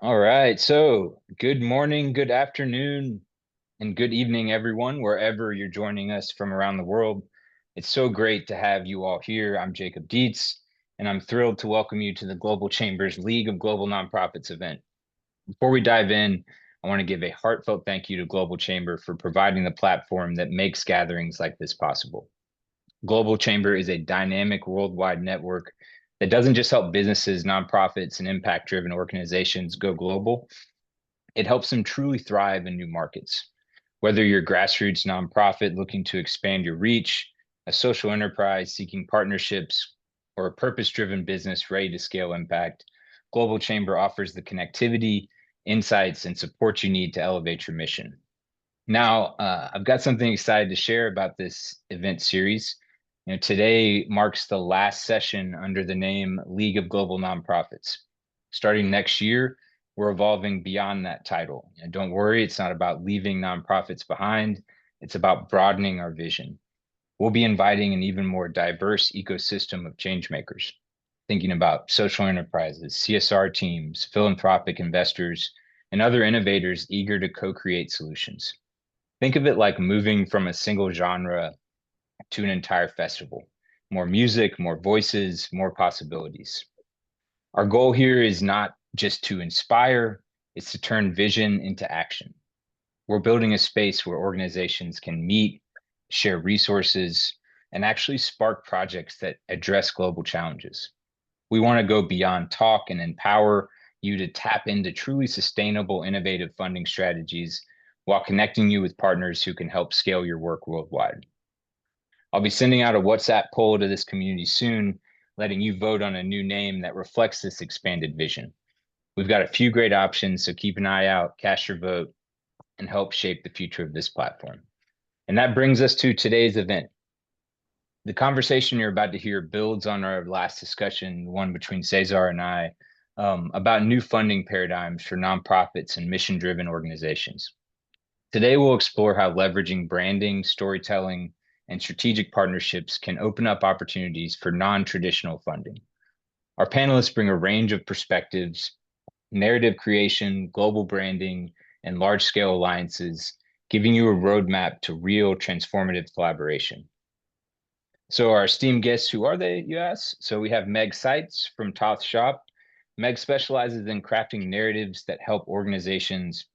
All right. So, good morning, good afternoon, and good evening, everyone, wherever you're joining us from around the world. It's so great to have you all here. I'm Jacob Dietz, and I'm thrilled to welcome you to the Global Chamber's League of Global Nonprofits event. Before we dive in, I want to give a heartfelt thank you to Global Chamber for providing the platform that makes gatherings like this possible. Global Chamber is a dynamic worldwide network that doesn't just help businesses, nonprofits, and impact driven organizations go global. It helps them truly thrive in new markets. Whether you're a grassroots nonprofit looking to expand your reach, a social enterprise seeking partnerships, or a purpose driven business ready to scale impact, Global Chamber offers the connectivity, insights, and support you need to elevate your mission. Now, I've got something excited to share about this event series. Today marks the last session under the name League of Global Nonprofits. Starting next year, we're evolving beyond that title. And don't worry, it's not about leaving nonprofits behind. It's about broadening our vision. We'll be inviting an even more diverse ecosystem of changemakers, thinking about social enterprises, CSR teams, philanthropic investors, and other innovators eager to co-create solutions. Think of it like moving from a single genre to an entire festival. More music, more voices, more possibilities. Our goal here is not just to inspire, it's to turn vision into action. We're building a space where organizations can meet, share resources, and actually spark projects that address global challenges. We want to go beyond talk and empower you to tap into truly sustainable, innovative funding strategies while connecting you with partners who can help scale your work worldwide. I'll be sending out a WhatsApp poll to this community soon, letting you vote on a new name that reflects this expanded vision. We've got a few great options, so keep an eye out, cast your vote, and help shape the future of this platform. And that brings us to today's event. The conversation you're about to hear builds on our last discussion, one between Cesar and I, about new funding paradigms for nonprofits and mission-driven organizations. Today, we'll explore how leveraging branding, storytelling, and strategic partnerships can open up opportunities for non-traditional funding. Our panelists bring a range of perspectives, narrative creation, global branding, and large-scale alliances, giving you a roadmap to real transformative collaboration. So our esteemed guests, who are they, you ask? So we have Meg Seitz from Toth Shop. Meg specializes in crafting narratives that help organizations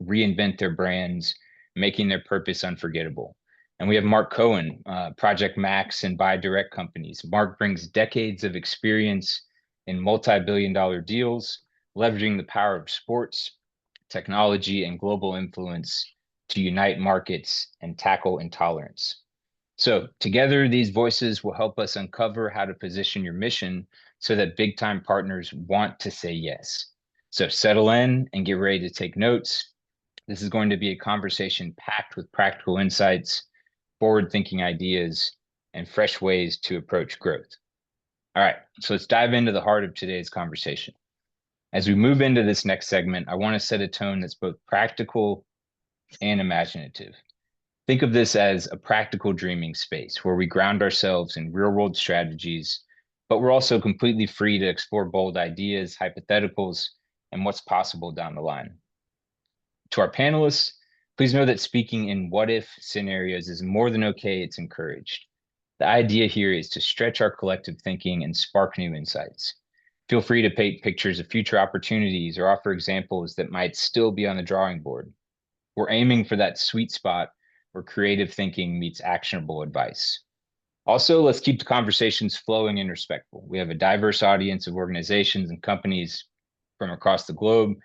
reinvent their brands, making their purpose unforgettable. And we have Mark Cohen, Project Max and Buy Direct companies. Mark brings decades of experience in multi-billion-dollar deals, leveraging the power of sports, technology, and global influence to unite markets and tackle intolerance. So together, these voices will help us uncover how to position your mission so that big time partners want to say yes. So settle in and get ready to take notes. This is going to be a conversation packed with practical insights, forward thinking ideas, and fresh ways to approach growth. All right, so let's dive into the heart of today's conversation. As we move into this next segment, I want to set a tone that's both practical and imaginative. Think of this as a practical dreaming space where we ground ourselves in real world strategies, but we're also completely free to explore bold ideas, hypotheticals, and what's possible down the line. To our panelists, please know that speaking in what if scenarios is more than okay, it's encouraged. The idea here is to stretch our collective thinking and spark new insights. Feel free to paint pictures of future opportunities or offer examples that might still be on the drawing board. We're aiming for that sweet spot where creative thinking meets actionable advice. Also, let's keep the conversations flowing and respectful. We have a diverse audience of organizations and companies from across the globe.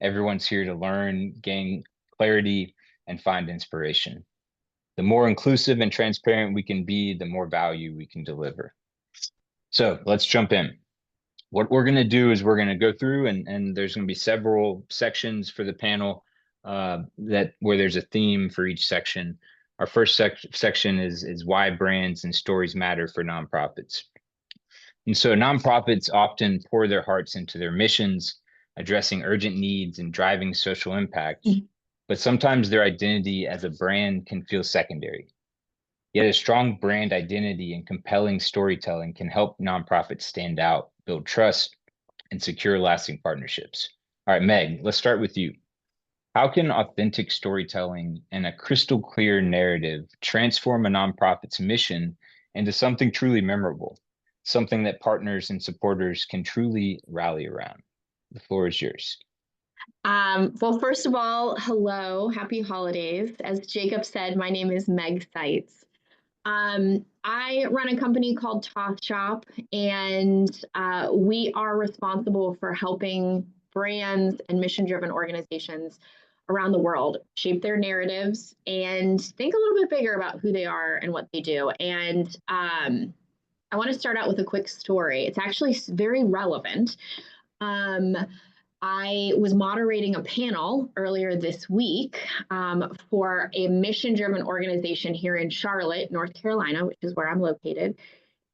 Everyone's here to learn, gain clarity, and find inspiration. The more inclusive and transparent we can be, the more value we can deliver. So let's jump in. What we're going to do is we're going to go through and there's going to be several sections for the panel that where there's a theme for each section. Our first section is why brands and stories matter for nonprofits. And so nonprofits often pour their hearts into their missions, addressing urgent needs and driving social impact, but sometimes their identity as a brand can feel secondary. Yet a strong brand identity and compelling storytelling can help nonprofits stand out, build trust, and secure lasting partnerships. All right, Meg, let's start with you. How can authentic storytelling and a crystal clear narrative transform a nonprofit's mission into something truly memorable, something that partners and supporters can truly rally around? The floor is yours. Well, first of all, hello, happy holidays. As Jacob said, my name is Meg Seitz. I run a company called Toth Shop, and we are responsible for helping brands and mission-driven organizations around the world shape their narratives and think a little bit bigger about who they are and what they do. And I want to start out with a quick story. It's actually very relevant. Um, I was moderating a panel earlier this week for a mission driven organization here in Charlotte, North Carolina, which is where I'm located.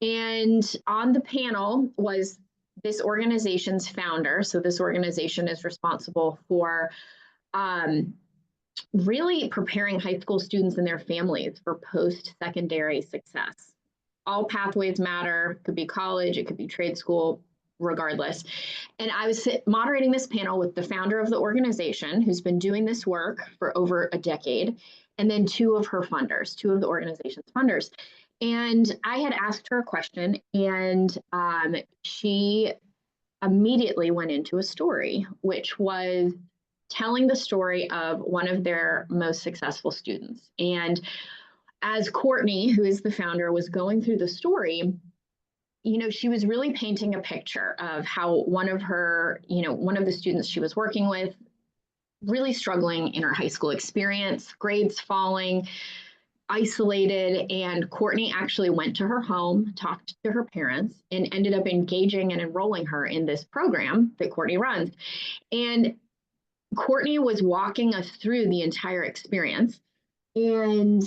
And on the panel was this organization's founder. So, this organization is responsible for um, really preparing high school students and their families for post secondary success. All pathways matter, it could be college, it could be trade school, regardless. And I was moderating this panel with the founder of the organization, who's been doing this work for over a decade, and then two of her funders, two of the organization's funders. And I had asked her a question, and she immediately went into a story, which was telling the story of one of their most successful students. And as Courtney, who is the founder, was going through the story, she was really painting a picture of how one of her, one of the students she was working with, really struggling in her high school experience, grades falling, isolated. And Courtney actually went to her home, talked to her parents, and ended up engaging and enrolling her in this program that Courtney runs. And Courtney was walking us through the entire experience. And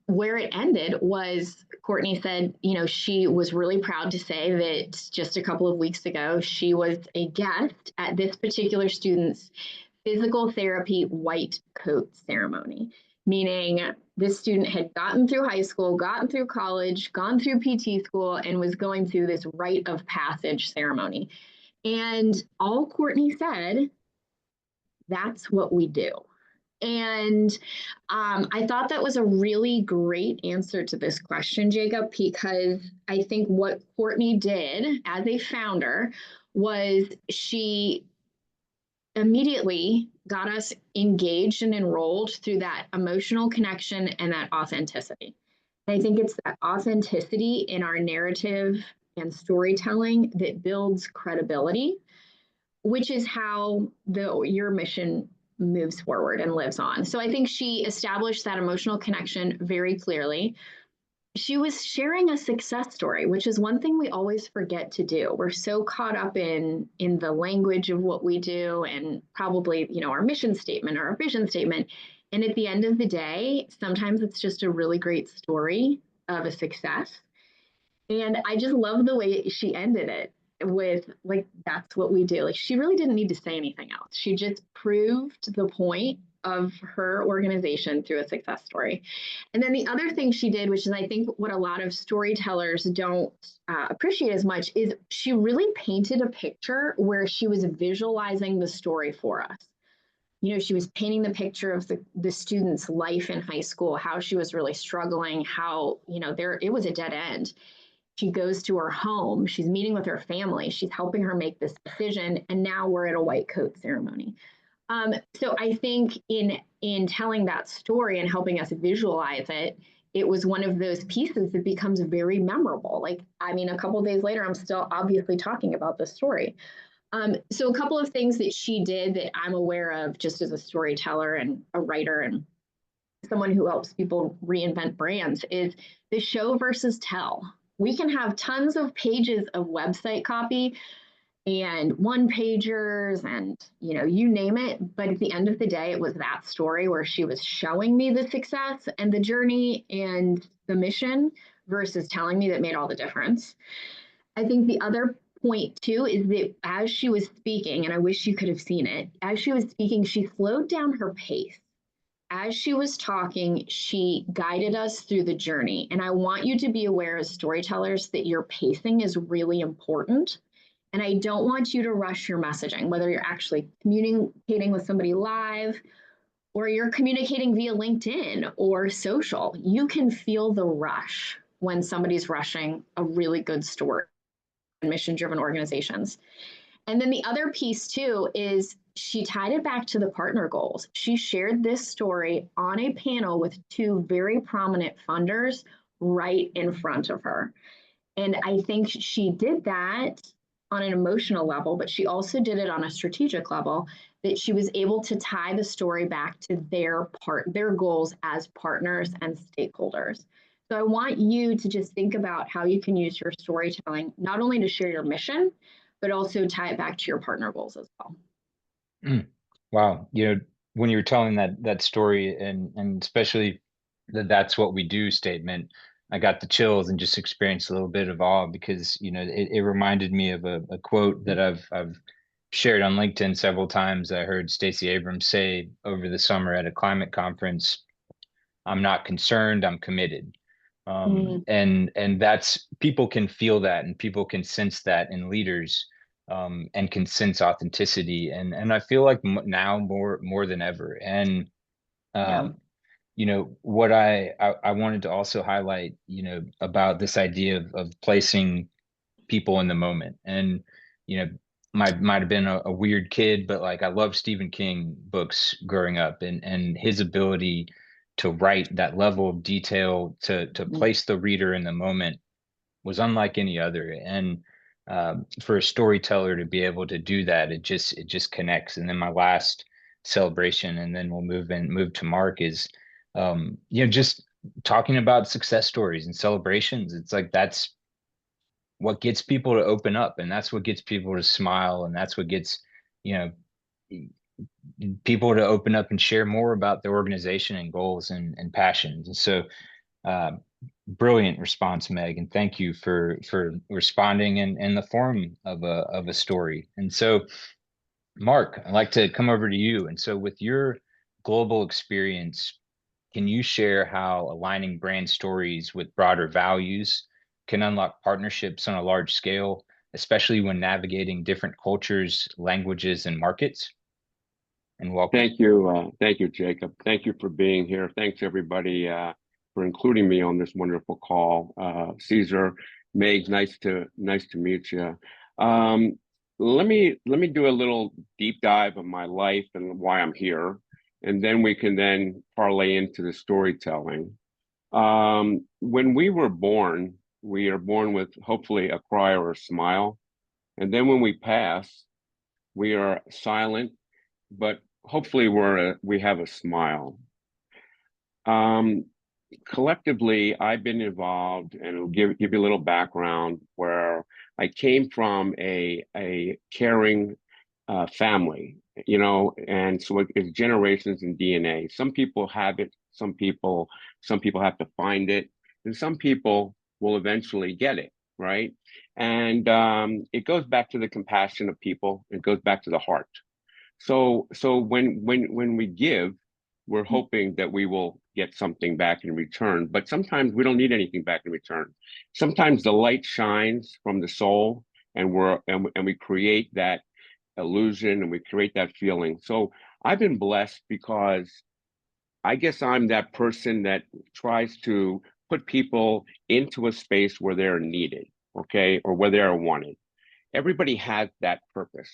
where it ended was Courtney said, she was really proud to say that just a couple of weeks ago, she was a guest at this particular student's physical therapy white coat ceremony, meaning this student had gotten through high school, gotten through college, gone through PT school, and was going through this rite of passage ceremony. And all Courtney said, that's what we do. And I thought that was a really great answer to this question, Jacob, because I think what Courtney did as a founder was she immediately got us engaged and enrolled through that emotional connection and that authenticity. And I think it's that authenticity in our narrative and storytelling that builds credibility, which is how your mission moves forward and lives on. So I think she established that emotional connection very clearly. She was sharing a success story, which is one thing we always forget to do. We're so caught up in the language of what we do and probably, our mission statement or our vision statement. And at the end of the day, sometimes it's just a really great story of a success. And I just love the way she ended it with, like, that's what we do. Like, she really didn't need to say anything else. She just proved the point of her organization through a success story. And then the other thing she did, which is I think what a lot of storytellers don't appreciate as much, is she really painted a picture where she was visualizing the story for us. She was painting the picture of the student's life in high school, how she was really struggling, how, it was a dead end. She goes to her home, she's meeting with her family, she's helping her make this decision, and now we're at a white coat ceremony. So I think in telling that story and helping us visualize it, it was one of those pieces that becomes very memorable. Like, I mean, a couple of days later, I'm still obviously talking about this story. So a couple of things that she did that I'm aware of just as a storyteller and a writer and someone who helps people reinvent brands is the show versus tell. We can have tons of pages of website copy and one pagers and you name it, but at the end of the day it was that story where she was showing me the success and the journey and the mission versus telling me that made all the difference. I think the other point too is that as she was speaking, and I wish you could have seen it, as she was speaking she slowed down her pace. As she was talking, she guided us through the journey. And I want you to be aware as storytellers that your pacing is really important And I don't want you to rush your messaging, whether you're actually communicating with somebody live or you're communicating via LinkedIn or social. You can feel the rush when somebody's rushing a really good story in mission driven organizations. And then the other piece too is she tied it back to the partner goals. She shared this story on a panel with two very prominent funders right in front of her. And I think she did that on an emotional level, but she also did it on a strategic level, that she was able to tie the story back to their goals as partners and stakeholders. So I want you to just think about how you can use your storytelling, not only to share your mission, but also tie it back to your partner goals as well. Mm. Wow. When you were telling that story, and especially that's what we do statement, I got the chills and just experienced a little bit of awe because, it reminded me of a quote that I've shared on LinkedIn several times. I heard Stacey Abrams say over the summer at a climate conference, "I'm not concerned, I'm committed." Mm, And that's, people can feel that and people can sense that in leaders, and can sense authenticity. And I feel like now more than ever. And yeah. um, what I wanted to also highlight, about this idea of placing people in the moment. And might have been a weird kid, but like I love Stephen King books growing up, and his ability to write that level of detail to Mm, place the reader in the moment was unlike any other. And for a storyteller to be able to do that, it just connects. And then my last celebration, and then we'll move to Mark, is just talking about success stories and celebrations. It's like that's what gets people to open up, and that's what gets people to smile, and that's what gets you know people to open up and share more about their organization and goals and passions. And so uh, brilliant response, Meg, and thank you for responding in the form of a story. And so, Mark, I'd like to come over to you. And so, with your global experience, can you share how aligning brand stories with broader values can unlock partnerships on a large scale, especially when navigating different cultures, languages, and markets? And welcome. Thank you, Jacob. Thank you for being here. Thanks everybody for including me on this wonderful call. Caesar, Meg, nice to meet you. Um, let me do a little deep dive of my life and why I'm here, and then we can then parlay into the storytelling. When we are born with hopefully a cry or a smile, and then when we pass, we are silent, but hopefully we have a smile. Um, Collectively, I've been involved, and I'll give you a little background where I came from a caring family, and so it's generations in DNA. Some people have it, some people have to find it, and some people will eventually get it, right? And it goes back to the compassion of people. It goes back to the heart. So when we give, we're hoping that we will get something back in return. But sometimes we don't need anything back in return. Sometimes the light shines from the soul, and we create that illusion, and we create that feeling. So I've been blessed because I guess I'm that person that tries to put people into a space where they're needed, okay, or where they're wanted. Everybody has that purpose.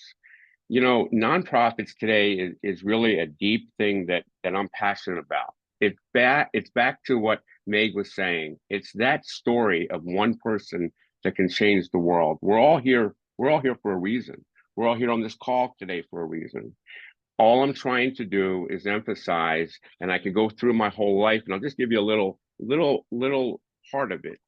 Nonprofits today is really a deep thing that I'm passionate about. It's back to what Meg was saying. It's that story of one person that can change the world. We're all here for a reason. We're all here on this call today for a reason. All I'm trying to do is emphasize, and I could go through my whole life, and I'll just give you a little part of it,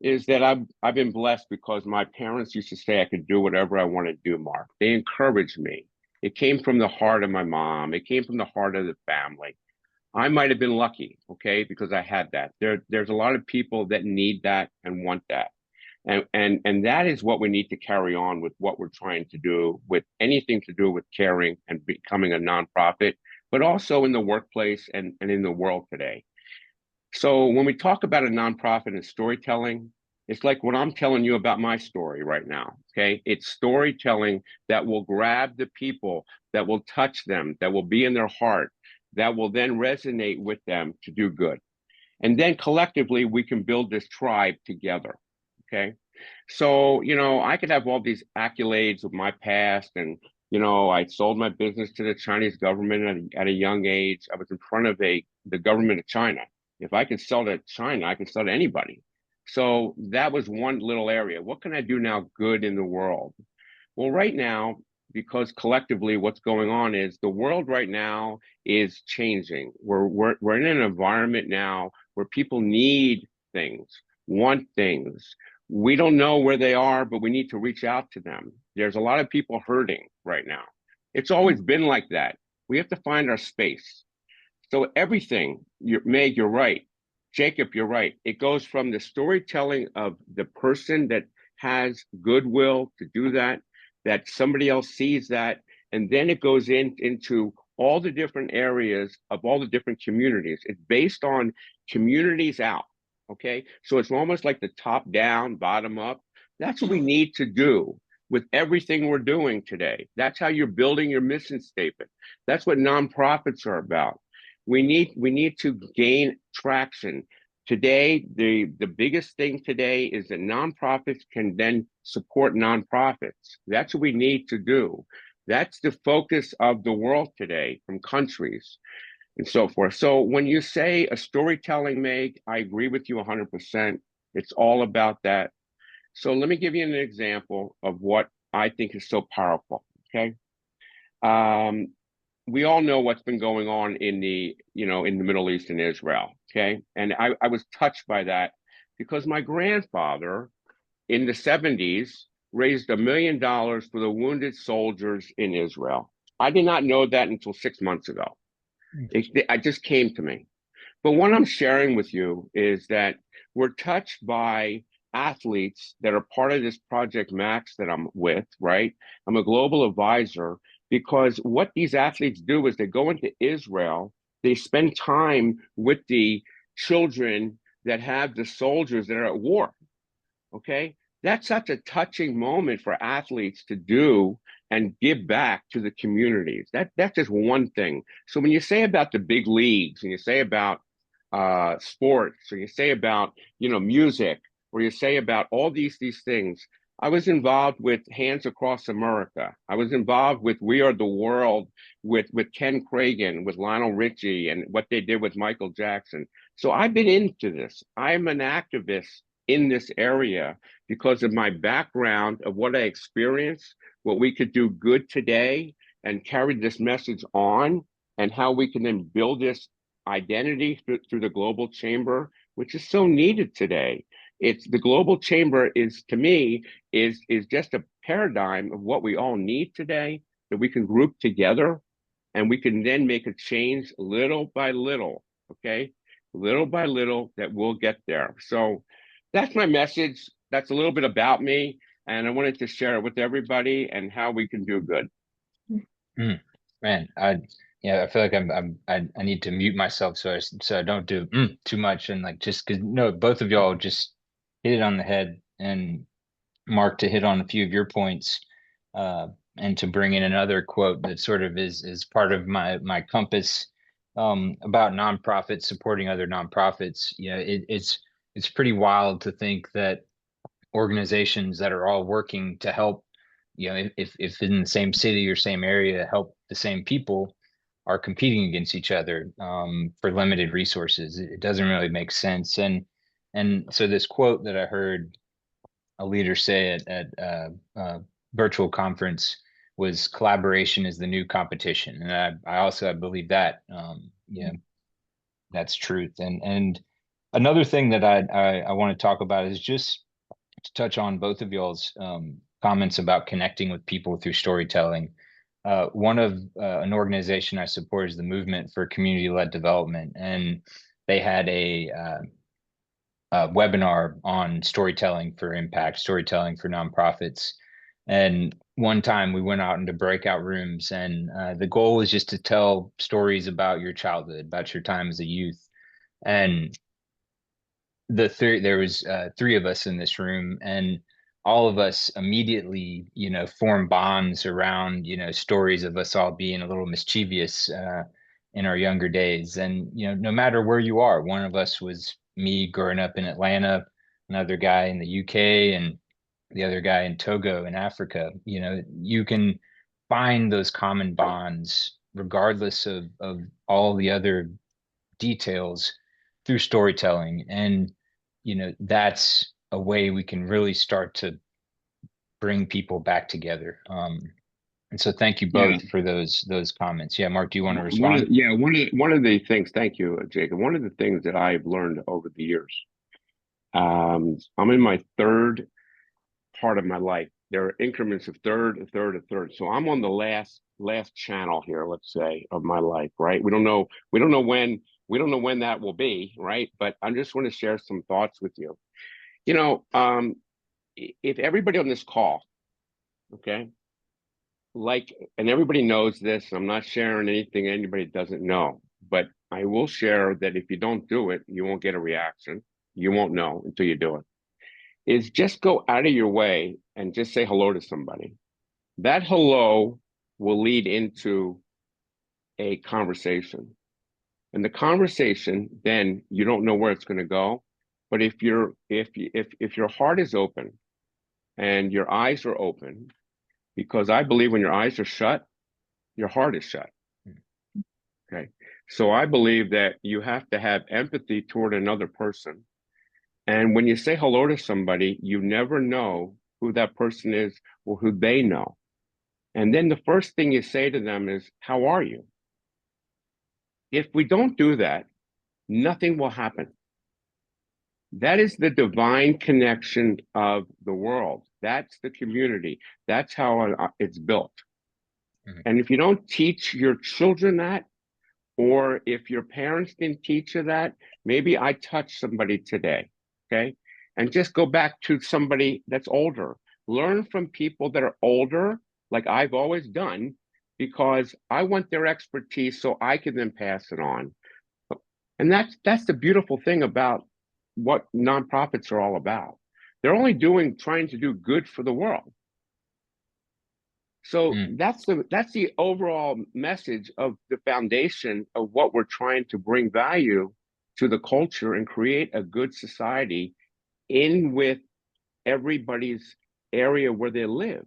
is that I've been blessed because my parents used to say I could do whatever I want to do, Mark. They encouraged me. It came from the heart of my mom. It came from the heart of the family. I might have been lucky, okay, because I had that. There's a lot of people that need that and want that. And that is what we need to carry on with what we're trying to do with anything to do with caring and becoming a nonprofit, but also in the workplace and in the world today. So when we talk about a nonprofit and storytelling, It's like what I'm telling you about my story right now. Okay. It's storytelling that will grab the people, that will touch them, that will be in their heart, that will then resonate with them to do good. And then collectively, we can build this tribe together. Okay. So, I could have all these accolades of my past and, I sold my business to the Chinese government at a young age. I was in front of the government of China. If I could sell to China, I could sell to anybody. So that was one little area. What can I do now good in the world? Well, right now, because collectively what's going on is the world right now is changing. We're in an environment now where people need things, want things. We don't know where they are, but we need to reach out to them. There's a lot of people hurting right now. It's always been like that. We have to find our space. So everything, Meg, you're right. Jacob, you're right. It goes from the storytelling of the person that has goodwill to do that, that somebody else sees that, and then it goes into all the different areas of all the different communities. It's based on communities out. Okay. So it's almost like the top down, bottom up. That's what we need to do with everything we're doing today. That's how you're building your mission statement. That's what nonprofits are about. We need to gain traction. Today, the biggest thing today is that nonprofits can then support nonprofits. That's what we need to do. That's the focus of the world today from countries and so forth. So when you say a storytelling, Meg, I agree with you 100%. It's all about that. So let me give you an example of what I think is so powerful. Okay. Um, we all know what's been going on in the Middle East and Israel. Okay. And I was touched by that because my grandfather in the 70s raised $1 million for the wounded soldiers in Israel. I did not know that until 6 months ago. It just came to me. But what I'm sharing with you is that we're touched by athletes that are part of this Project Max that I'm with, right? I'm a global advisor because what these athletes do is they go into Israel, they spend time with the children that have the soldiers that are at war. Okay. That's such a touching moment for athletes to do and give back to the communities. That's just one thing. So when you say about the big leagues and you say about sports, or you say about music, or you say about all these things, I was involved with Hands Across America. I was involved with We Are the World with Ken Cragen, with Lionel Richie, and what they did with Michael Jackson. So I've been into this. I'm an activist in this area because of my background of what I experienced, what we could do good today and carry this message on, and how we can then build this identity through the global chamber, which is so needed today. It's the global chamber is, to me, is just a paradigm of what we all need today, that we can group together and we can then make a change little by little. Okay. Little by little, that we'll get there. So that's my message. That's a little bit about me. And I wanted to share it with everybody and how we can do good. Man, I feel like I need to mute myself so I don't do too much, and like just because no, both of y'all just hit it on the head, and Mark to hit on a few of your points, and to bring in another quote that sort of is part of my compass, about nonprofits supporting other nonprofits. It's pretty wild to think that organizations that are all working to help, if in the same city or same area, help the same people, are competing against each other, for limited resources. It doesn't really make sense. And so this quote that I heard a leader say at virtual conference was, "Collaboration is the new competition," and I believe that, that's truth. And another thing that I want to talk about is just to touch on both of y'all's comments about connecting with people through storytelling. One of an organization I support is the Movement for Community-Led Development, and they had a webinar on storytelling for impact, storytelling for nonprofits. And one time we went out into breakout rooms, and the goal was just to tell stories about your childhood, about your time as a youth. And there was three of us in this room, and all of us immediately, formed bonds around, stories of us all being a little mischievous in our younger days. And, no matter where you are, one of us was me growing up in Atlanta, another guy in the UK, and the other guy in Togo in Africa. You can find those common bonds regardless of all the other details through storytelling. And that's a way we can really start to bring people back together. And so thank you Yeah. both for those comments. Yeah, Mark, do you want to One of respond? yeah, one of the things, thank you, Jacob. One of the things that I've learned over the years, I'm in my third part of my life. There are increments of third, a third, a third. So I'm on the last channel here, let's say, of my life, right? We don't know when that will be, right? But I just want to share some thoughts with you. You know, if everybody on this call, okay, like, and everybody knows this, I'm not sharing anything anybody doesn't know, but I will share that if you don't do it, you won't get a reaction. You won't know until you do it. Is just go out of your way and just say hello to somebody. That hello will lead into a conversation. And the conversation, then you don't know where it's going to go. But if your heart is open and your eyes are open, because I believe when your eyes are shut, your heart is shut. Okay. So I believe that you have to have empathy toward another person. And when you say hello to somebody, you never know who that person is or who they know. And then the first thing you say to them is, how are you? If we don't do that, nothing will happen. That is the divine connection of the world. That's the community. That's how it's built. Mhm. And if you don't teach your children that, or if your parents didn't teach you that, maybe I touched somebody today, okay? And just go back to somebody that's older. Learn from people that are older, like I've always done, because I want their expertise so I can then pass it on. And that's the beautiful thing about what nonprofits are all about. They're only trying to do good for the world. So Mm, that's the overall message of the foundation of what we're trying to bring value to the culture and create a good society in with everybody's area where they live.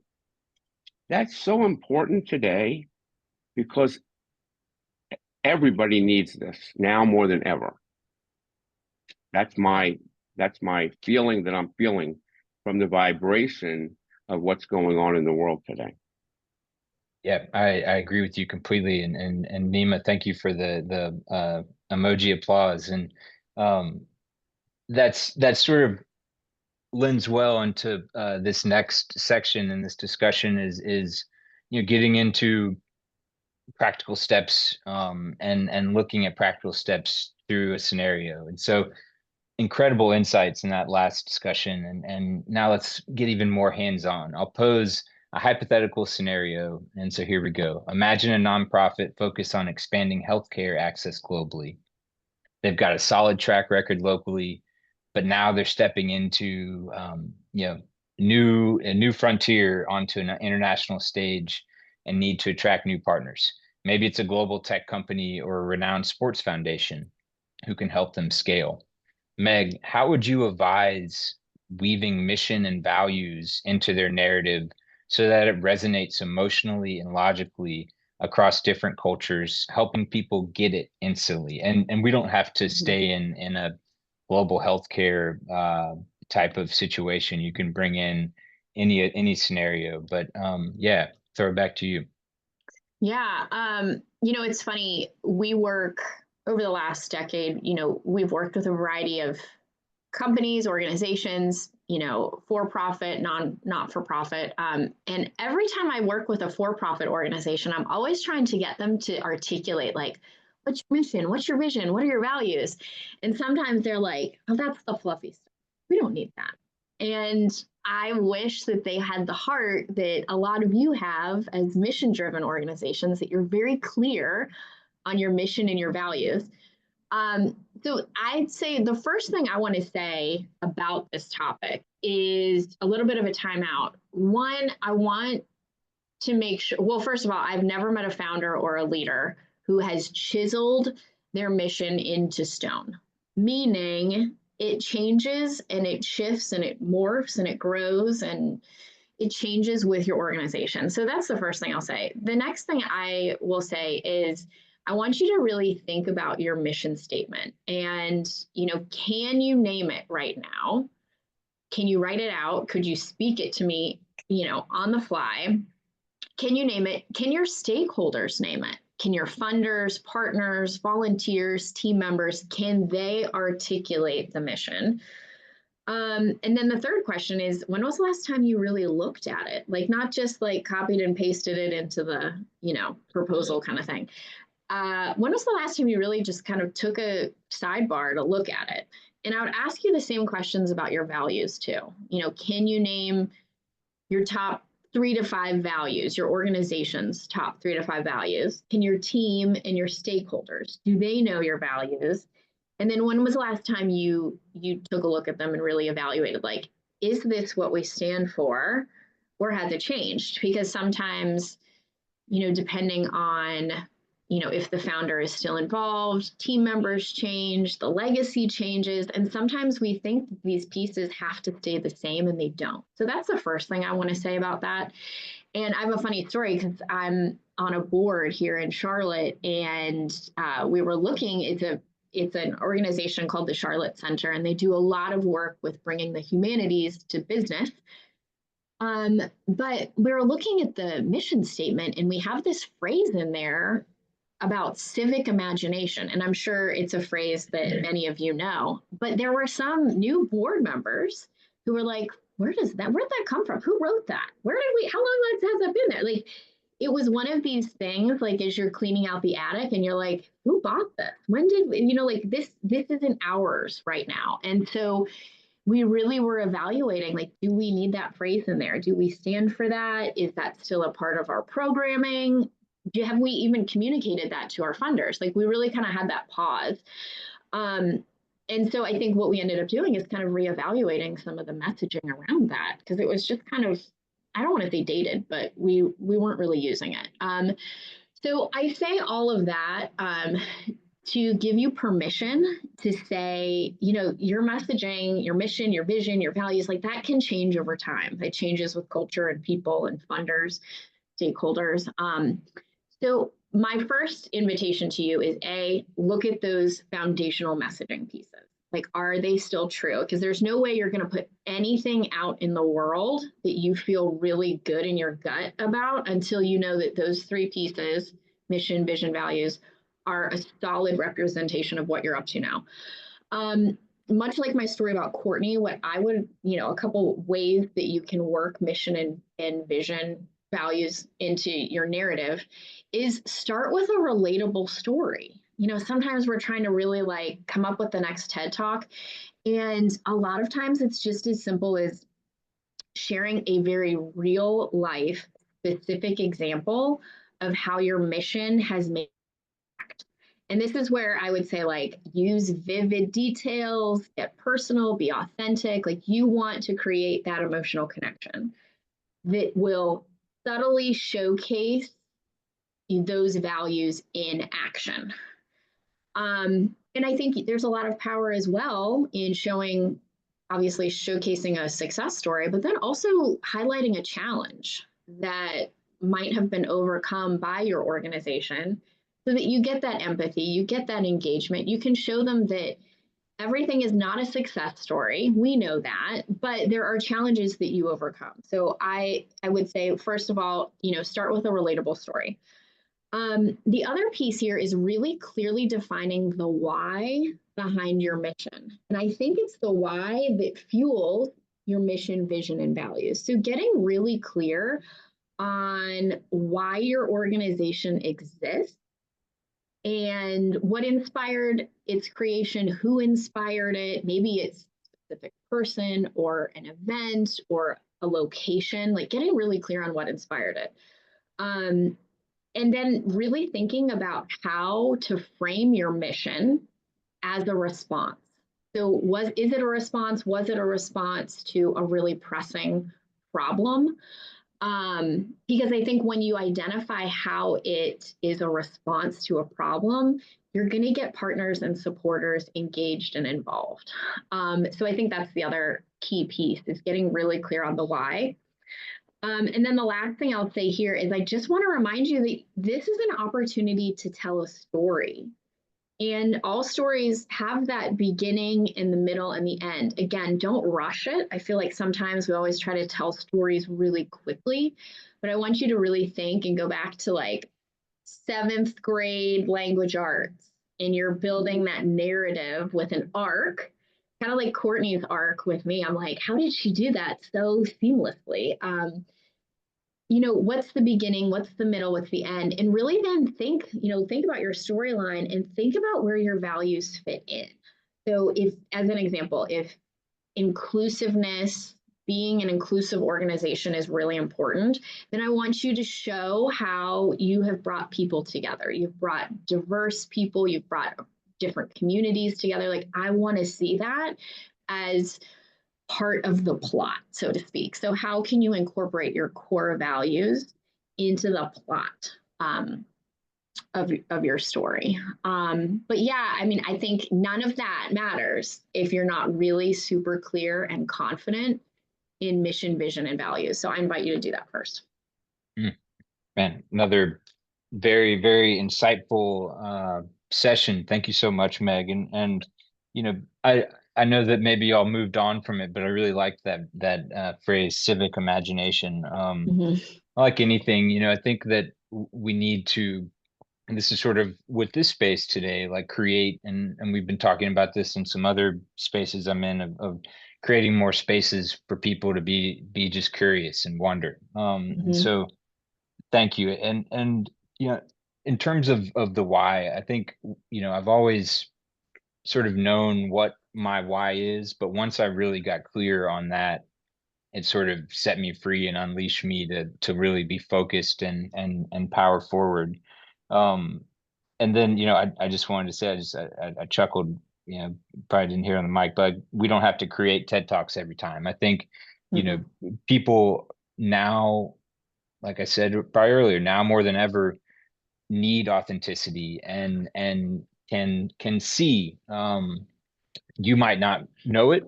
That's so important today because everybody needs this now more than ever. That's my that's my feeling that I'm feeling from the vibration of what's going on in the world today. yeah, I agree with you completely. And Nima, thank you for the emoji applause. And um, that's sort of lends well into this next section in this discussion is getting into practical steps, and looking at practical steps through a scenario. And so incredible insights in that last discussion. And now let's get even more hands-on. I'll pose a hypothetical scenario. And so here we go. Imagine a nonprofit focused on expanding healthcare access globally. They've got a solid track record locally, but now they're stepping into a new frontier onto an international stage and need to attract new partners. Maybe it's a global tech company or a renowned sports foundation who can help them scale. Meg, how would you advise weaving mission and values into their narrative so that it resonates emotionally and logically across different cultures, helping people get it instantly? And we don't have to Mhm. stay in a global healthcare type of situation. You can bring in any scenario, but yeah, throw it back to you. Yeah, it's funny. We work over the last decade, we've worked with a variety of companies, organizations, for profit, not for profit. And every time I work with a for profit organization, I'm always trying to get them to articulate, like, what's your mission? What's your vision? What are your values? And sometimes they're like, oh, that's the fluffy stuff. We don't need that. And I wish that they had the heart that a lot of you have as mission driven organizations, that you're very clear on your mission and your values. So I'd say the first thing I want to say about this topic is a little bit of a timeout. One, I want to make sure, well, first of all, I've never met a founder or a leader who has chiseled their mission into stone, meaning it changes and it shifts and it morphs and it grows and it changes with your organization. So that's the first thing I'll say. The next thing I will say is I want you to really think about your mission statement and, can you name it right now? Can you write it out? Could you speak it to me, on the fly? Can you name it? Can your stakeholders name it? Can your funders, partners, volunteers, team members, can they articulate the mission? And then the third question is, when was the last time you really looked at it? Like not just like copied and pasted it into the, proposal kind of thing. When was the last time you really just kind of took a sidebar to look at it? And I would ask you the same questions about your values too. Can you name your top 3 to 5 values, your organization's top 3 to 5 values? Can your team and your stakeholders, do they know your values? And then when was the last time you took a look at them and really evaluated, like, is this what we stand for, or has it changed? Because sometimes, depending on, if the founder is still involved, team members change, the legacy changes, and sometimes we think that these pieces have to stay the same and they don't. So that's the first thing I want to say about that. And I have a funny story because I'm on a board here in Charlotte, and we were looking. It's an organization called the Charlotte Center, and they do a lot of work with bringing the humanities to business. But we were looking at the mission statement, and we have this phrase in there about civic imagination. And I'm sure it's a phrase that many of you know, but there were some new board members who were like, where'd that come from? Who wrote that? How long has that been there? Like, it was one of these things, like, as you're cleaning out the attic and you're like, who bought this? When did we, like, this isn't ours right now. And so we really were evaluating, like, do we need that phrase in there? Do we stand for that? Is that still a part of our programming? Have we even communicated that to our funders? Like, we really kind of had that pause. And so I think what we ended up doing is kind of reevaluating some of the messaging around that, because it was just kind of, I don't want to say dated, but we weren't really using it. So I say all of that to give you permission to say, your messaging, your mission, your vision, your values, like that can change over time. It changes with culture and people and funders, stakeholders. So my first invitation to you is look at those foundational messaging pieces. Like, are they still true? Because there's no way you're going to put anything out in the world that you feel really good in your gut about until you know that those 3 pieces, mission, vision, values, are a solid representation of what you're up to now. Much like my story about Courtney, what I would, a couple ways that you can work mission and vision values into your narrative is start with a relatable story. Sometimes we're trying to really like come up with the next TED Talk. And a lot of times it's just as simple as sharing a very real life specific example of how your mission has made. And this is where I would say, like, use vivid details, get personal, be authentic. Like, you want to create that emotional connection that will subtly showcase those values in action. And I think there's a lot of power as well in obviously showcasing a success story, but then also highlighting a challenge that might have been overcome by your organization so that you get that empathy, you get that engagement. You can show them that everything is not a success story. We know that, but there are challenges that you overcome. So I would say, first of all, start with a relatable story. The other piece here is really clearly defining the why behind your mission. And I think it's the why that fuels your mission, vision, and values. So getting really clear on why your organization exists and what inspired its creation, who inspired it. Maybe it's a specific person or an event or a location, like getting really clear on what inspired it. And then really thinking about how to frame your mission as a response. So is it a response? Was it a response to a really pressing problem? Because I think when you identify how it is a response to a problem, you're going to get partners and supporters engaged and involved. So I think that's the other key piece, is getting really clear on the why. And then the last thing I'll say here is I just want to remind you that this is an opportunity to tell a story. And all stories have that beginning in the middle and the end. Again, don't rush it. I feel like sometimes we always try to tell stories really quickly, but I want you to really think and go back to like 7th grade language arts, and you're building that narrative with an arc, kind of like Courtney's arc with me. I'm like, how did she do that so seamlessly? What's the beginning, what's the middle, what's the end, and really then think about your storyline and think about where your values fit in. So if, as an example, if inclusiveness, being an inclusive organization is really important, then I want you to show how you have brought people together. You've brought diverse people, you've brought different communities together. Like, I want to see that as part of the plot, so to speak. So how can you incorporate your core values into the plot of your story? But yeah, I mean, I think none of that matters if you're not really super clear and confident in mission, vision, and values. So I invite you to do that first. Man, another very, very insightful session. Thank you so much, Meg. And I know that maybe y'all moved on from it, but I really like that phrase, civic imagination. Like anything, I think that we need to, and this is sort of with this space today, like create, and we've been talking about this in some other spaces I'm in, of creating more spaces for people to be just curious and wonder. And so thank you. And in terms of the why, I think, I've always sort of known what my why is, but once I really got clear on that, it sort of set me free and unleashed me to really be focused and power forward. And then, I just wanted to say, I chuckled, probably didn't hear on the mic, but we don't have to create TED Talks every time. I think, people now, like I said probably earlier, now more than ever need authenticity and can see, you might not know it,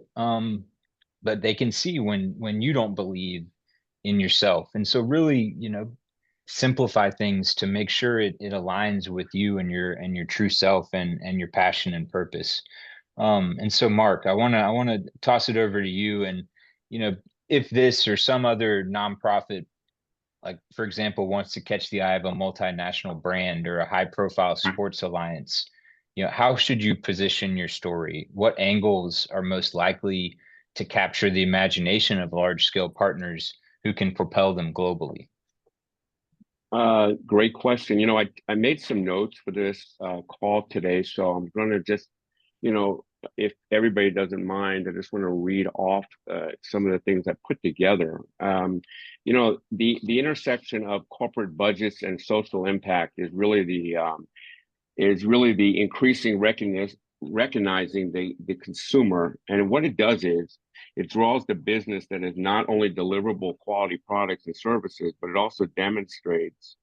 but they can see when you don't believe in yourself. And so really, simplify things to make sure it aligns with you and your true self and your passion and purpose. And so Mark, I want to toss it over to you. And if this or some other nonprofit, like for example, wants to catch the eye of a multinational brand or a high profile sports alliance, how should you position your story? What angles are most likely to capture the imagination of large scale partners who can propel them globally? Great question. I made some notes for this call today, so I'm going to just, if everybody doesn't mind, I just want to read off some of the things I put together. The intersection of corporate budgets and social impact is really the increasing recognizing the consumer. And what it does is it draws the business that is not only deliverable quality products and services, but it also demonstrates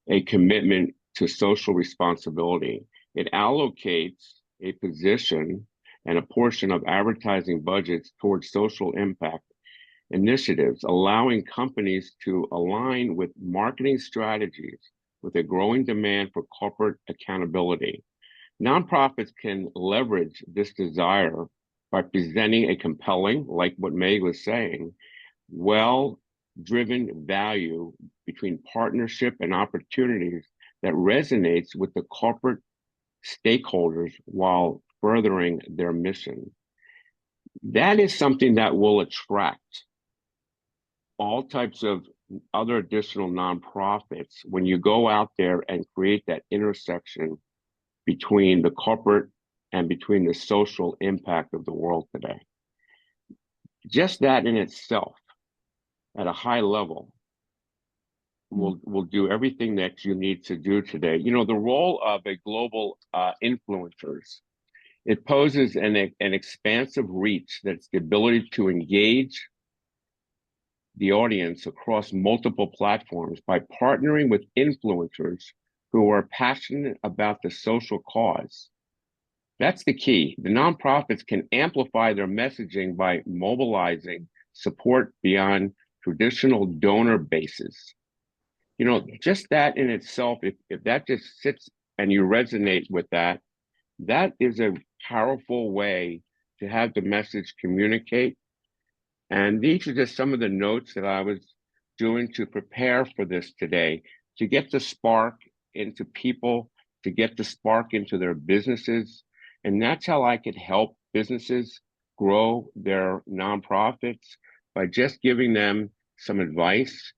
a commitment to social responsibility. It allocates a position and a portion of advertising budgets towards social impact initiatives, allowing companies to align with marketing strategies with a growing demand for corporate accountability. Nonprofits can leverage this desire by presenting a compelling, like what Meg was saying, well-driven value between partnership and opportunities that resonates with the corporate stakeholders while furthering their mission. That is something that will attract all types of other additional nonprofits when you go out there and create that intersection between the corporate and between the social impact of the world today. Just that in itself, at a high level, will do everything that you need to do today. The role of a global influencers It poses an expansive reach that's the ability to engage the audience across multiple platforms by partnering with influencers who are passionate about the social cause. That's the key. The nonprofits can amplify their messaging by mobilizing support beyond traditional donor bases. Just that in itself, if that just sits and you resonate with that, that is a powerful way to have the message communicate. And these are just some of the notes that I was doing to prepare for this today, to get the spark into people, to get the spark into their businesses. And that's how I could help businesses grow their nonprofits, by just giving them some advice.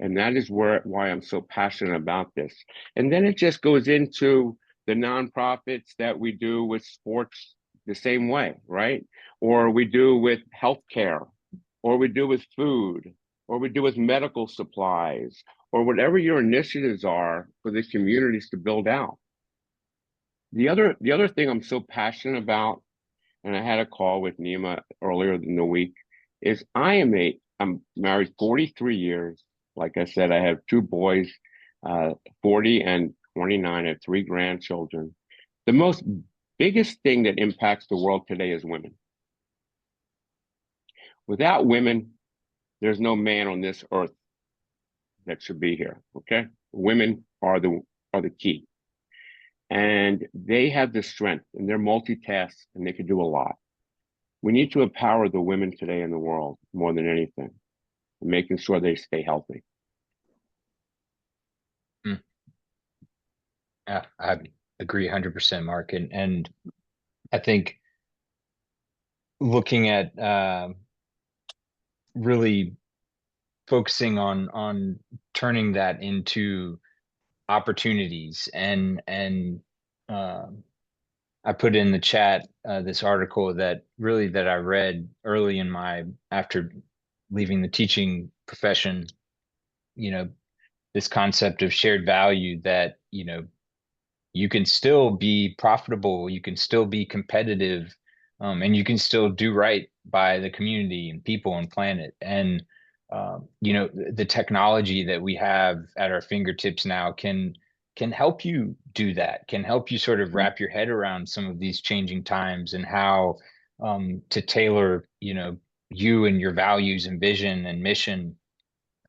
And that is why I'm so passionate about this. And then it just goes into the nonprofits that we do with sports the same way, right? Or we do with healthcare, or we do with food, or we do with medical supplies, or whatever your initiatives are for the communities to build out. The other thing I'm so passionate about, and I had a call with Nima earlier in the week, is I'm married 43 years. Like I said, I have two boys, 40 and 29. I have three grandchildren. The most biggest thing that impacts the world today is women. Without women, there's no man on this earth that should be here. Okay, women are the key, and they have the strength, and they're multitask, and they can do a lot. We need to empower the women today in the world more than anything, and making sure they stay healthy. Yeah, I agree 100%, Mark. And I think looking at really focusing on turning that into opportunities, and I put in the chat this article that I read early in after leaving the teaching profession. This concept of shared value, that you can still be profitable, you can still be competitive, and you can still do right by the community and people and planet. And the technology that we have at our fingertips now can help you do that, can help you sort of wrap your head around some of these changing times, and how to tailor you and your values and vision and mission,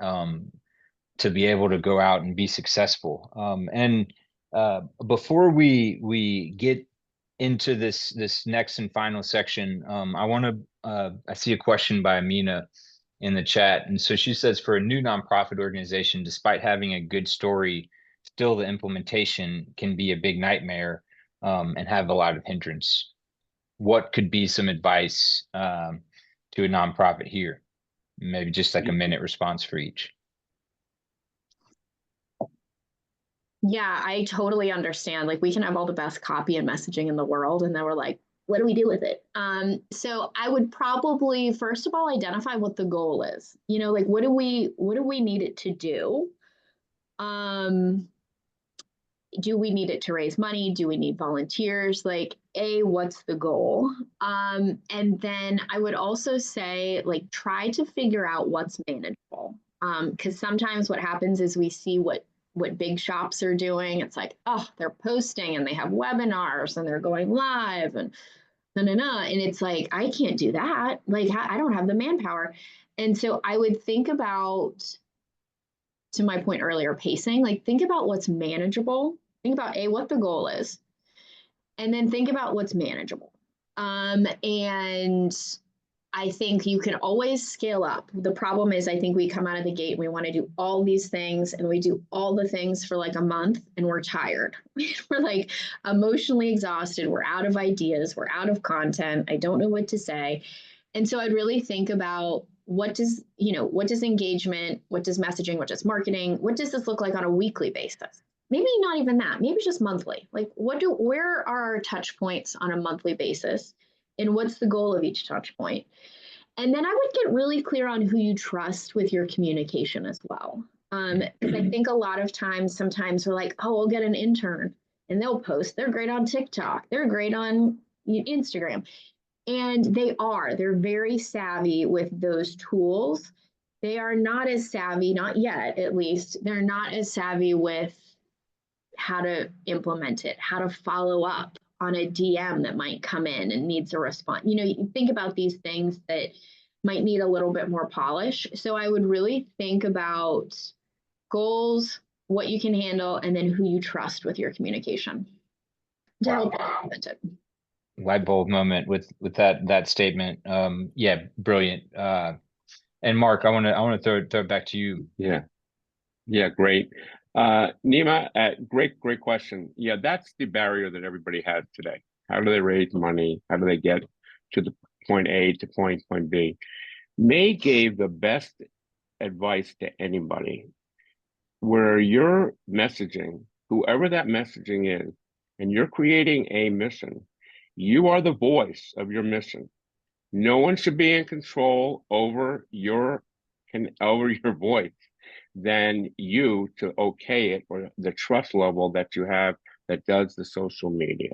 um, to be able to go out and be successful. And before we get into this next and final section, I see a question by Amina in the chat. And so she says, for a new nonprofit organization, despite having a good story, still the implementation can be a big nightmare, and have a lot of hindrance. What could be some advice to a nonprofit here? Maybe just like a minute response for each. Yeah, I totally understand. Like, we can have all the best copy and messaging in the world, and then we're like, what do we do with it? So I would probably, first of all, identify what the goal is. Like, what do we need it to do? Do we need it to raise money? Do we need volunteers? Like, what's the goal? And then I would also say, like, try to figure out what's manageable. Because sometimes what happens is we see what big shops are doing. It's like, oh, they're posting and they have webinars and they're going live and and it's like, I can't do that. Like, I don't have the manpower. And so I would think about, to my point earlier, pacing. Like, think about what's manageable. Think about what the goal is, and then think about what's manageable. And I think you can always scale up. The problem is, I think we come out of the gate and we want to do all these things, and we do all the things for like a month, and we're tired. We're like emotionally exhausted. We're out of ideas. We're out of content. I don't know what to say. And so I'd really think about, what does engagement, what does messaging, what does marketing, what does this look like on a weekly basis? Maybe not even that, maybe just monthly. Like, where are our touch points on a monthly basis? And what's the goal of each touch point? And then I would get really clear on who you trust with your communication as well. Because I think a lot of times, sometimes we're like, oh, we'll get an intern and they'll post. They're great on TikTok. They're great on Instagram. And they're very savvy with those tools. They are not as savvy, not yet at least, they're not as savvy with how to implement it, how to follow up on a DM that might come in and needs a response. You think about these things that might need a little bit more polish. So I would really think about goals, what you can handle, and then who you trust with your communication to help implement it. Light bulb moment with that statement. Yeah, brilliant. And Mark, I want to throw it back to you. Yeah, great. Nima, great question. Yeah, that's the barrier that everybody has today. How do they raise money? How do they get to the point A to point B? May gave the best advice to anybody where you're messaging, whoever that messaging is, and you're creating a mission, you are the voice of your mission. No one should be in control over your voice than you to okay it, or the trust level that you have that does the social media.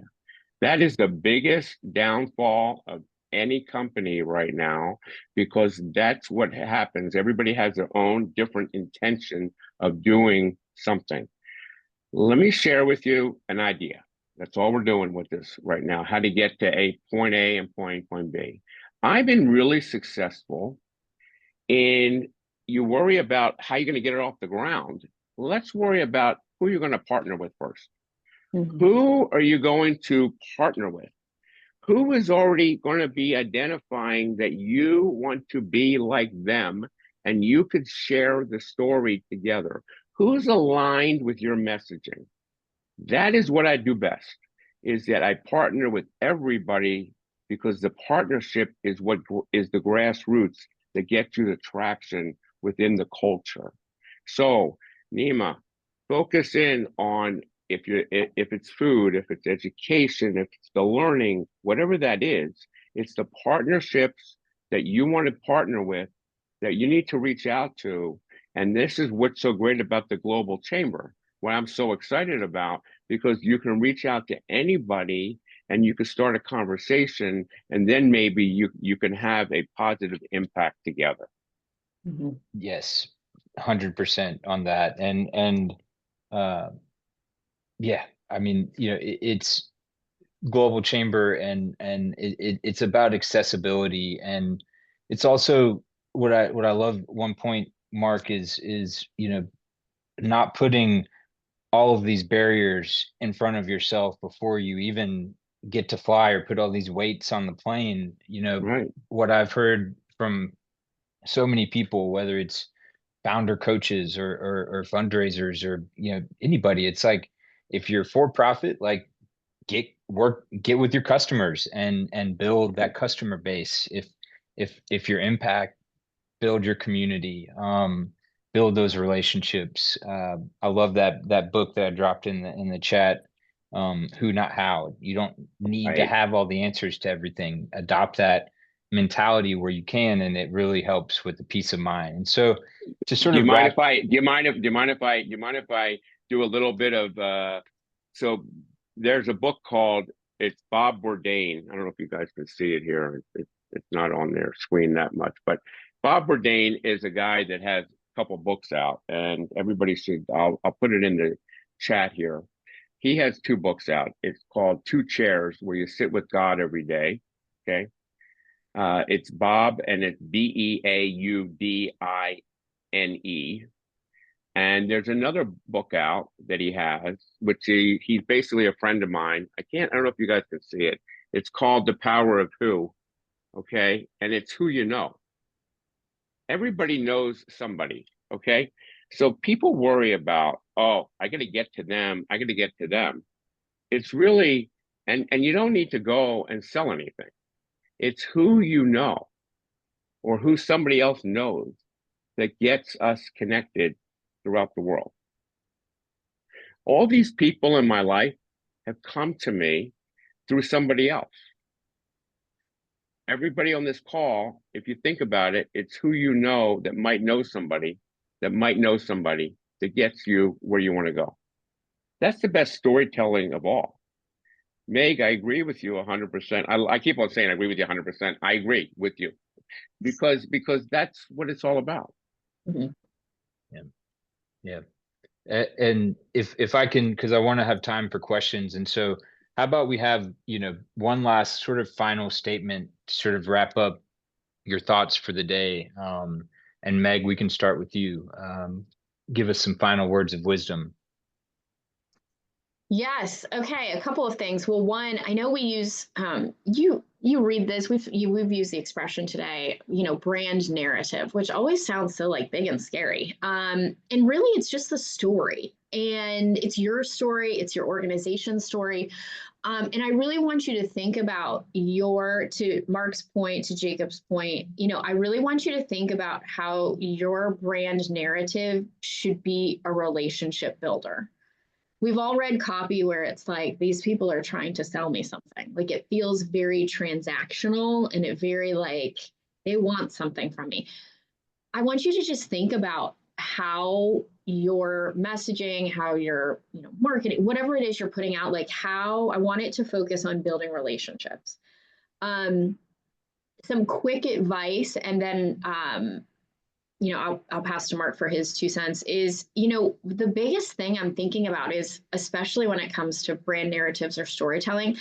That is the biggest downfall of any company right now, because that's what happens. Everybody has their own different intention of doing something. Let me share with you an idea. That's all we're doing with this right now, how to get to A and point B. I've been really successful in, you worry about how you're going to get it off the ground. Let's worry about who you're going to partner with first. Mm-hmm. Who are you going to partner with? Who is already going to be identifying that you want to be like them and you could share the story together? Who's aligned with your messaging? That is what I do best, is that I partner with everybody, because the partnership is what is the grassroots that gets you the traction within the culture. So, Nima, focus in on, if it's food, if it's education, if it's the learning, whatever that is, it's the partnerships that you want to partner with that you need to reach out to. And this is what's so great about the Global Chamber, what I'm so excited about, because you can reach out to anybody and you can start a conversation, and then maybe you can have a positive impact together. Mm-hmm. Yes, 100% on that. And yeah, I mean, it's global chamber, and it's about accessibility, and it's also what I love. One point, Mark, is not putting all of these barriers in front of yourself before you even get to fly or put all these weights on the plane. Right. What I've heard from so many people, whether it's founder coaches or fundraisers or anybody, it's like, if you're for profit, like, get with your customers and build that customer base. If your impact, build your community, build those relationships. I love that book that I dropped in the chat. Who Not How. You don't need to Right. have all the answers to everything. Adopt that mentality where you can, and it really helps with the peace of mind. And so, to sort Do you of mind wrap. if I do you mind if do you mind if I do you mind if I do a little bit of so there's a book called, it's Bob Bourdain. I don't know if you guys can see it here. It's not on their screen that much, but Bob Bourdain is a guy that has a couple books out, and everybody should, I'll put it in the chat here. He has two books out. It's called Two Chairs, Where You Sit with God Every Day. Okay. It's Bob, and it's Beaudine. And there's another book out that he has, which he's basically a friend of mine. I don't know if you guys can see it. It's called The Power of Who. Okay. And it's who you know. Everybody knows somebody. Okay. So people worry about, oh, I got to get to them. I got to get to them. It's really, and you don't need to go and sell anything. It's who you know, or who somebody else knows, that gets us connected throughout the world. All these people in my life have come to me through somebody else. Everybody on this call, if you think about it, it's who you know that might know somebody that might know somebody that gets you where you want to go. That's the best storytelling of all. Meg, I agree with you 100%. I keep on saying I agree with you 100%. I agree with you because that's what it's all about. Mhm. Yeah. Yeah. And if I can, because I want to have time for questions. And so how about we have, one last sort of final statement to sort of wrap up your thoughts for the day. And Meg, we can start with you. Give us some final words of wisdom. Yes. Okay. A couple of things. Well, one, I know we use you read this. We've used the expression today. Brand narrative, which always sounds so like big and scary. And really, it's just the story, and it's your story. It's your organization's story. And I really want you to think about to Mark's point, to Jacob's point. I really want you to think about how your brand narrative should be a relationship builder. We've all read copy where it's like these people are trying to sell me something. Like it feels very transactional and it very like they want something from me. I want you to just think about how your messaging, how your, marketing, whatever it is you're putting out, like how I want it to focus on building relationships. Um, some quick advice, and then I'll pass to Mark for his 2 cents is, the biggest thing I'm thinking about is, especially when it comes to brand narratives or storytelling,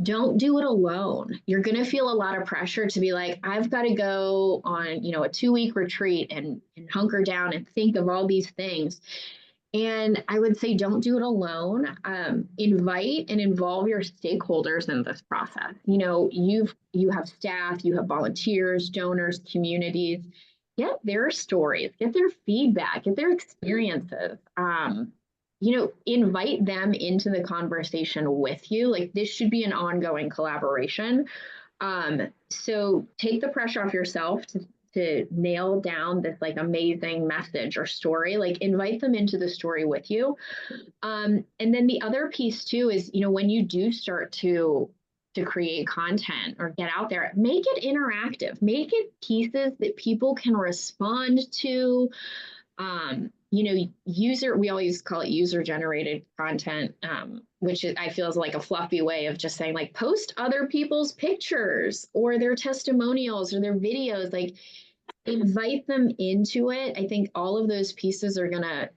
don't do it alone. You're going to feel a lot of pressure to be like, I've got to go on, a 2-week retreat and hunker down and think of all these things. And I would say, don't do it alone. Invite and involve your stakeholders in this process. You have staff, you have volunteers, donors, communities. Get their stories, get their feedback, get their experiences. Invite them into the conversation with you. Like this should be an ongoing collaboration. So take the pressure off yourself to nail down this like amazing message or story, like invite them into the story with you. And then the other piece too is, when you do start to create content or get out there, make it interactive, make it pieces that people can respond to. We always call it user generated content, which I feel is like a fluffy way of just saying like post other people's pictures or their testimonials or their videos, like invite them into it. I think all of those pieces are gonna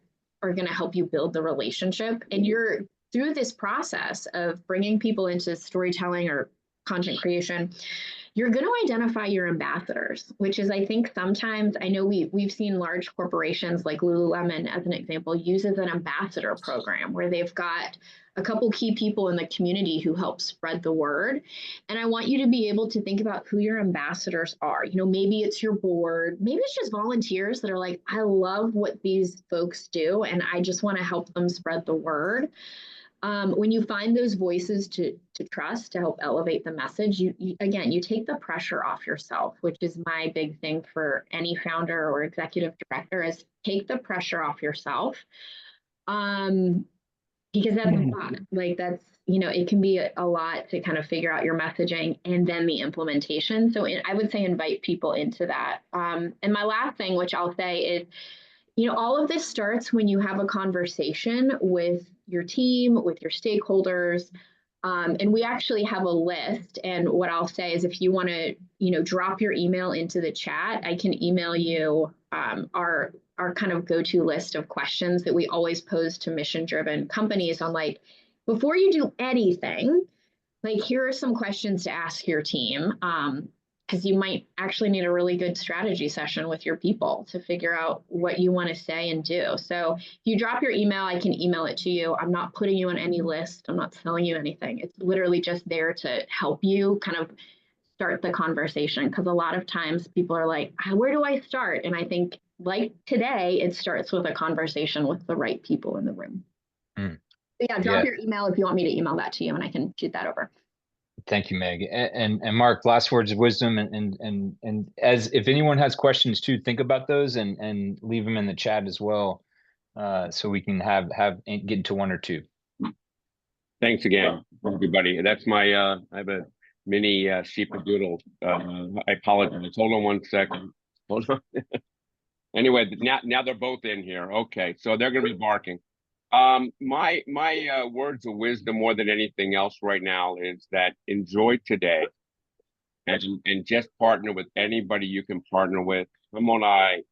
help you build the relationship, and you're through this process of bringing people into storytelling or content creation, you're going to identify your ambassadors, which is, I think, sometimes I know we've seen large corporations like Lululemon, as an example, uses an ambassador program where they've got a couple key people in the community who help spread the word. And I want you to be able to think about who your ambassadors are. Maybe it's your board, maybe it's just volunteers that are like, I love what these folks do, and I just want to help them spread the word. When you find those voices to trust to help elevate the message, you take the pressure off yourself, which is my big thing for any founder or executive director, is take the pressure off yourself. Because that's a lot. Like that's, it can be a lot to kind of figure out your messaging and then the implementation. So I would say invite people into that. And my last thing, which I'll say is, all of this starts when you have a conversation with your team, with your stakeholders. And we actually have a list. And what I'll say is if you want to, drop your email into the chat, I can email you our kind of go-to list of questions that we always pose to mission-driven companies on like, before you do anything, like here are some questions to ask your team. Because you might actually need a really good strategy session with your people to figure out what you want to say and do. So if you drop your email, I can email it to you. I'm not putting you on any list. I'm not selling you anything. It's literally just there to help you kind of start the conversation. Because a lot of times people are like, where do I start? And I think like today, it starts with a conversation with the right people in the room. Mm. But yeah, drop your email if you want me to email that to you and I can shoot that over. Thank you, Meg. And Mark, last words of wisdom, and as if anyone has questions too, think about those and leave them in the chat as well, so we can get into one or two. Thanks again, everybody. That's my I have a mini sheepadoodle. I apologize. Hold on one second. Hold on. Anyway, now they're both in here. Okay, so they're going to be barking. My words of wisdom more than anything else right now is that enjoy today and just partner with anybody you can partner with. I'm on a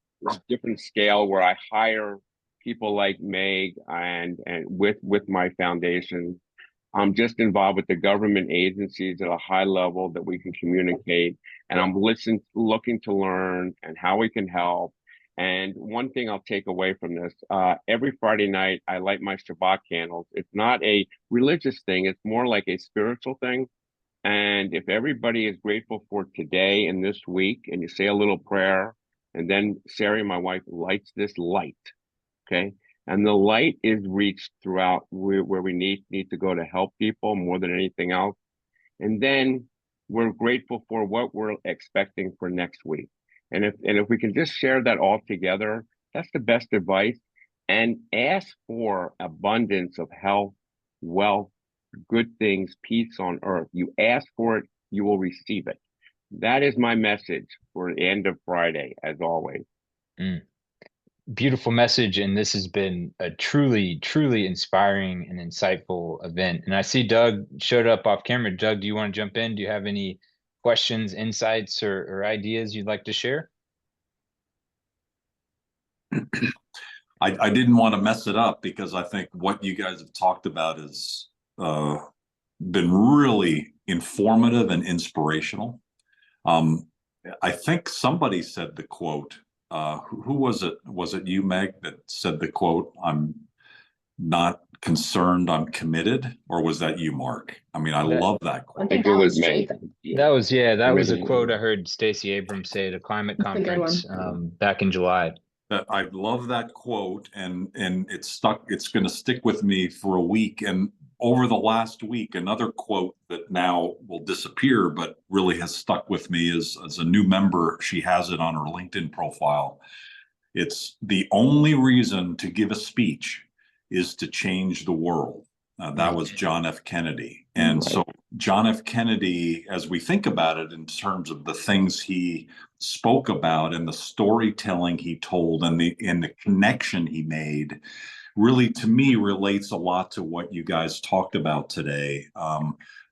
different scale where I hire people like Meg and with my foundation. I'm just involved with the government agencies at a high level that we can communicate, and I'm looking to learn and how we can help. And one thing I'll take away from this, every Friday night, I light my Shabbat candles. It's not a religious thing. It's more like a spiritual thing. And if everybody is grateful for today and this week, and you say a little prayer, and then Sari, my wife, lights this light, okay? And the light is reached throughout where we need to go to help people more than anything else. And then we're grateful for what we're expecting for next week. And if we can just share that all together, that's the best advice. And ask for abundance of health, wealth, good things, peace on earth. You ask for it, you will receive it. That is my message for the end of Friday, as always. Mm. Beautiful message, and this has been a truly, truly inspiring and insightful event. And I see Doug showed up off camera. Doug, do you want to jump in? Do you have any questions, insights, or ideas you'd like to share? I didn't want to mess it up because I think what you guys have talked about has been really informative and inspirational. I think somebody said the quote. Who was it? Was it you, Meg, that said the quote? I'm not concerned, I'm committed, or was that you, Mark? I mean, I love that I quote. think It that was was me. Jacob. That was a Committed. quote I heard Stacey Abrams say at a climate That's a good conference one. back in July. I love that quote, and it's stuck. It's going to stick with me for a week. And over the last week, another quote that now will disappear, but really has stuck with me is as a new member. She has it on her LinkedIn profile. It's the only reason to give a speech is to change the world. That was John F. Kennedy. And Right. so John F. Kennedy, as we think about it in terms of the things he spoke about and the storytelling he told and the connection he made, really to me relates a lot to what you guys talked about today.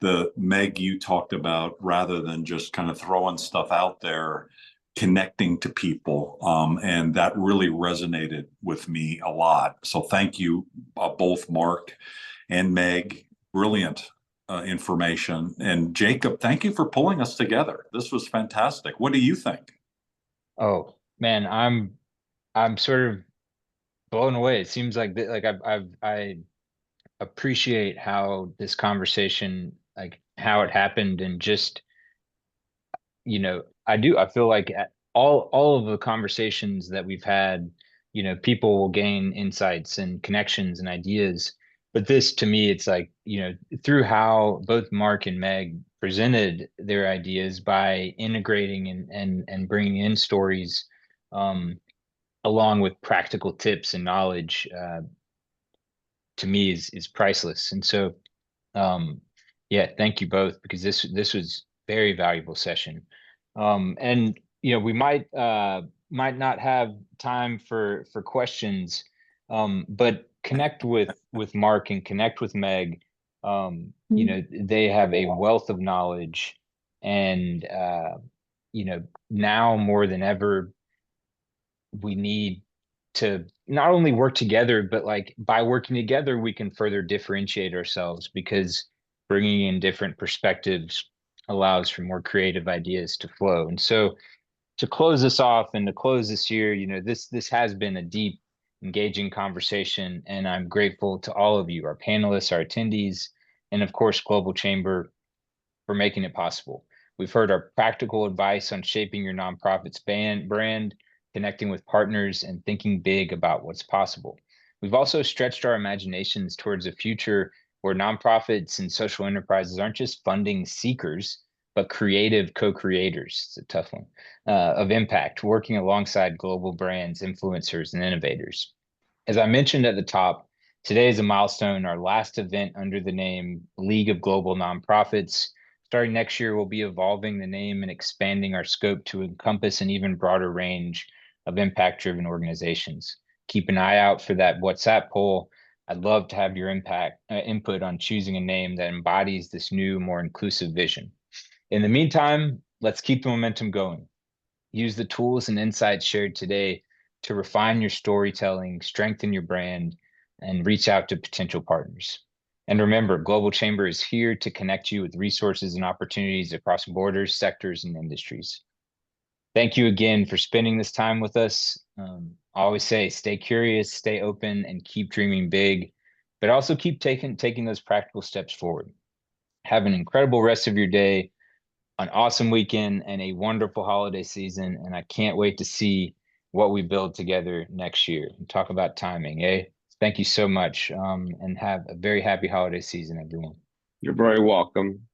The Meg, you talked about, rather than just kind of throwing stuff out there, connecting to people, and that really resonated with me a lot. So thank you, both Mark and Meg. Brilliant information. And Jacob, thank you for pulling us together. This was fantastic. What do you think? Oh man, I'm sort of blown away. It seems like I appreciate how this conversation, like how it happened, and just I feel like all of the conversations that we've had, people will gain insights and connections and ideas. But this, to me, it's like, through how both Mark and Meg presented their ideas by integrating and bringing in stories, along with practical tips and knowledge, to me is priceless. And so, yeah, thank you both, because this was very valuable session. And we might not have time for questions, but connect with Mark and connect with Meg. They have a wealth of knowledge, and now more than ever, we need to not only work together, but like by working together, we can further differentiate ourselves, because bringing in different perspectives allows for more creative ideas to flow. And so to close this off and to close this year, this has been a deep, engaging conversation, and I'm grateful to all of you, our panelists, our attendees, and of course, Global Chamber, for making it possible. We've heard our practical advice on shaping your nonprofit's brand, connecting with partners, and thinking big about what's possible. We've also stretched our imaginations towards a future where nonprofits and social enterprises aren't just funding seekers, but creative co-creators. It's a tough one, of impact, working alongside global brands, influencers, and innovators. As I mentioned at the top, today is a milestone, our last event under the name League of Global Nonprofits. Starting next year, we'll be evolving the name and expanding our scope to encompass an even broader range of impact-driven organizations. Keep an eye out for that WhatsApp poll I'd love to have your input on choosing a name that embodies this new, more inclusive vision. In the meantime, let's keep the momentum going. Use the tools and insights shared today to refine your storytelling, strengthen your brand, and reach out to potential partners. And remember, Global Chamber is here to connect you with resources and opportunities across borders, sectors, and industries. Thank you again for spending this time with us. I always say, stay curious, stay open, and keep dreaming big, but also keep taking those practical steps forward. Have an incredible rest of your day, an awesome weekend, and a wonderful holiday season. And I can't wait to see what we build together next year. And talk about timing, eh? Thank you so much, and have a very happy holiday season, everyone. You're very welcome.